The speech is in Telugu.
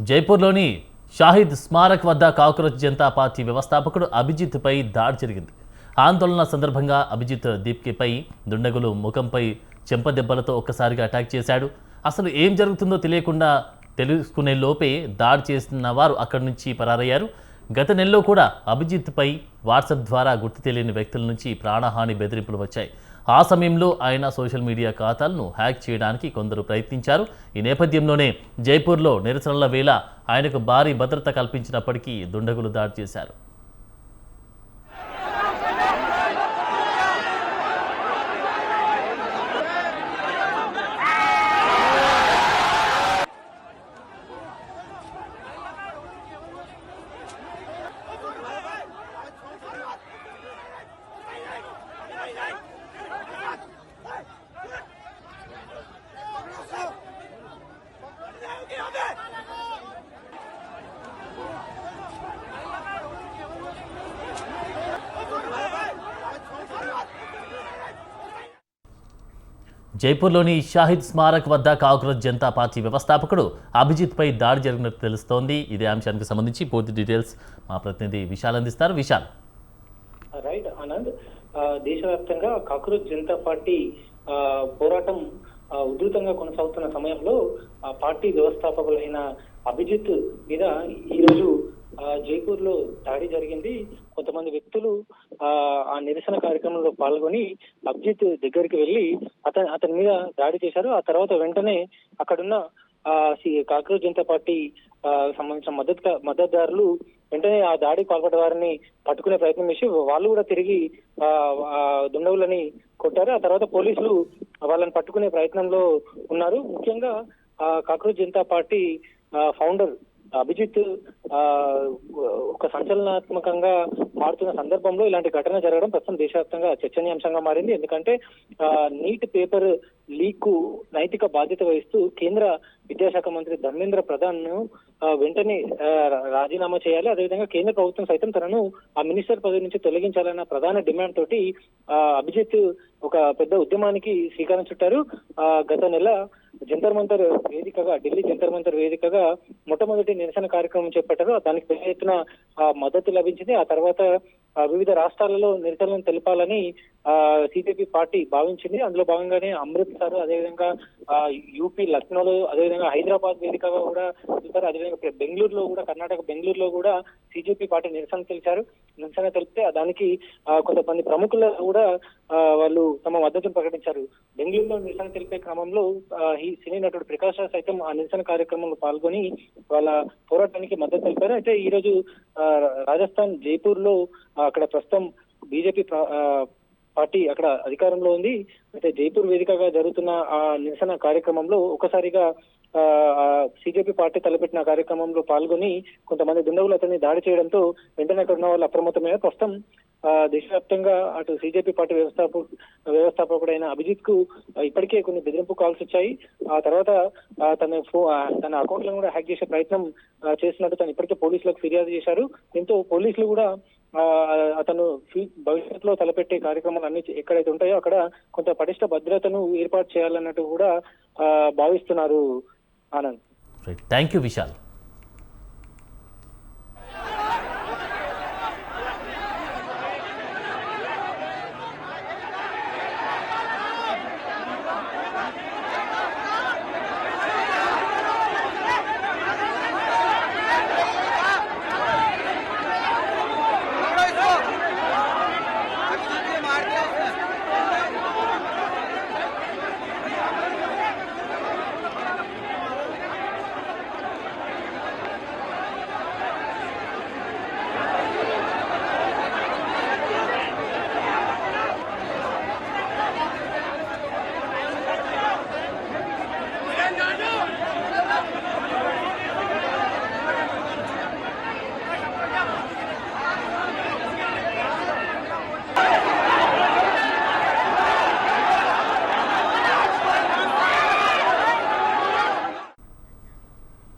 జైపూర్లోని షాహిద్ స్మారక్ వద్ద కాక్రోచ్ జనతా పార్టీ వ్యవస్థాపకుడు అభిజిత్పై దాడి జరిగింది. ఆందోళన సందర్భంగా అభిజిత్ దీప్కిపై దుండగులు ముఖంపై చెంపదెబ్బలతో ఒక్కసారిగా అటాక్ చేశాడు. అసలు ఏం జరుగుతుందో తెలియకుండా తెలుసుకునే లోపే దాడి చేస్తున్న వారు అక్కడి నుంచి పరారయ్యారు. గత నెలలో కూడా అభిజిత్పై వాట్సాప్ ద్వారా గుర్తు తెలియని వ్యక్తుల నుంచి ప్రాణహాని బెదిరింపులు వచ్చాయి. ఆ సమయంలో ఆయన సోషల్ మీడియా ఖాతాలను హ్యాక్ చేయడానికి కొందరు ప్రయత్నించారు. ఈ నేపథ్యంలోనే జైపూర్లో నిరసనల వేళ ఆయనకు భారీ భద్రత కల్పించినప్పటికీ దుండగులు దాడి చేశారు. జైపూర్లోని షాహిద్ స్మారక్ వద్ద కాక్రోచ్ జనతా పార్టీ వ్యవస్థాపకుడు అభిజిత్పై దాడి జరిగినట్టు తెలుస్తోంది. ఇదే అంశానికి సంబంధించి పూర్తి డీటెయిల్స్ మా ప్రతినిధి విశాల్ అందిస్తారు. విశాల్. రైట్ ఆనంద్, దేశవ్యాప్తంగా కాక్రోచ్ జనతా పార్టీ పోరాటం ఉధృతంగా కొనసాగుతున్న సమయంలో ఆ పార్టీ వ్యవస్థాపకులైన అభిజిత్ మీద ఈరోజు జైపూర్ లో దాడి జరిగింది. కొంతమంది వ్యక్తులు ఆ నిరసన కార్యక్రమంలో పాల్గొని అభిజిత్ దగ్గరికి వెళ్లి అతని మీద దాడి చేశారు. ఆ తర్వాత వెంటనే అక్కడున్న కాక్రోచ్ జనతా పార్టీ సంబంధించిన మద్దతుదారులు వెంటనే ఆ దాడి పాల్పడ్డ వారిని పట్టుకునే ప్రయత్నం చేసి వాళ్ళు కూడా తిరిగి దుండగులని కొట్టారు. ఆ తర్వాత పోలీసులు వాళ్ళని పట్టుకునే ప్రయత్నంలో ఉన్నారు. ముఖ్యంగా cockroach Janata party founder Abhijit ఒక సంచలనాత్మకంగా మారుతున్న సందర్భంలో ఇలాంటి ఘటన జరగడం ప్రస్తుతం దేశవ్యాప్తంగా చర్చనీయాంశంగా మారింది. ఎందుకంటే నీట్ పేపర్ లీక్ కు నైతిక బాధ్యత వహిస్తూ కేంద్ర విద్యాశాఖ మంత్రి ధర్మేంద్ర ప్రధాన్ ను వెంటనే రాజీనామా చేయాలి, అదేవిధంగా కేంద్ర ప్రభుత్వం సైతం తనను ఆ మినిస్టర్ పదవి నుంచి తొలగించాలన్న ప్రధాన డిమాండ్ తోటి అభిజిత్ ఒక పెద్ద ఉద్యమానికి శ్రీకారం చుట్టారు. గత నెల జంతర్ మంతర్ వేదికగా, ఢిల్లీ జంతర్ మంతర్ వేదికగా మొట్టమొదటి నిరసన కార్యక్రమం చేపట్టారు. దానికి పెద్ద ఎత్తున మద్దతు లభించింది. ఆ తర్వాత వివిధ రాష్ట్రాలలో నిరసనలను తెలపాలని సిపిపి పార్టీ భావించింది. అందులో భాగంగానే అమృత్సర్, అదేవిధంగా యూపీ లక్నోలో, అదేవిధంగా హైదరాబాద్ వేదికగా కూడా చూస్తారు. అదేవిధంగా బెంగళూరులో కూడా, కర్ణాటక బెంగళూరులో కూడా సిజేపీ పార్టీ నిరసన తెలిపితే దానికి కొంతమంది ప్రముఖులు కూడా వాళ్ళు తమ మద్దతును ప్రకటించారు. బెంగళూరులో నిరసన తెలిపే క్రమంలో ఈ సినీ నటుడు ప్రకాష్ రాజ్ సైతం ఆ నిరసన కార్యక్రమంలో పాల్గొని వాళ్ళ పోరాటానికి మద్దతు తెలిపారు. అయితే ఈ రోజు రాజస్థాన్ జైపూర్ లో అక్కడ ప్రస్తుతం బీజేపీ పార్టీ అక్కడ అధికారంలో ఉంది. అయితే జైపూర్ వేదికగా జరుగుతున్న ఆ నిరసన కార్యక్రమంలో ఒకసారిగా సిజేపీ పార్టీ తలపెట్టిన కార్యక్రమంలో పాల్గొని కొంతమంది దుండగులు అతన్ని దాడి చేయడంతో వెంటనే అక్కడ ఉన్న వాళ్ళు అప్రమత్తమైన ప్రస్తుతం దేశవ్యాప్తంగా అటు సిజేపీ పార్టీ వ్యవస్థాపకుడైన అభిజిత్ కు ఇప్పటికే కొన్ని బెదిరింపు కాల్స్ వచ్చాయి. ఆ తర్వాత తన అకౌంట్లను కూడా హ్యాక్ చేసే ప్రయత్నం చేస్తున్నట్టు తను ఇప్పటికే పోలీసులకు ఫిర్యాదు చేశారు. దీంతో పోలీసులు కూడా అతను భవిష్యత్తులో తలపెట్టే కార్యక్రమాలు అన్ని ఎక్కడైతే ఉంటాయో అక్కడ కొంత పటిష్ట భద్రతను ఏర్పాటు చేయాలన్నట్టు కూడా భావిస్తున్నారు. ఆనంద్. Thank you Vishal.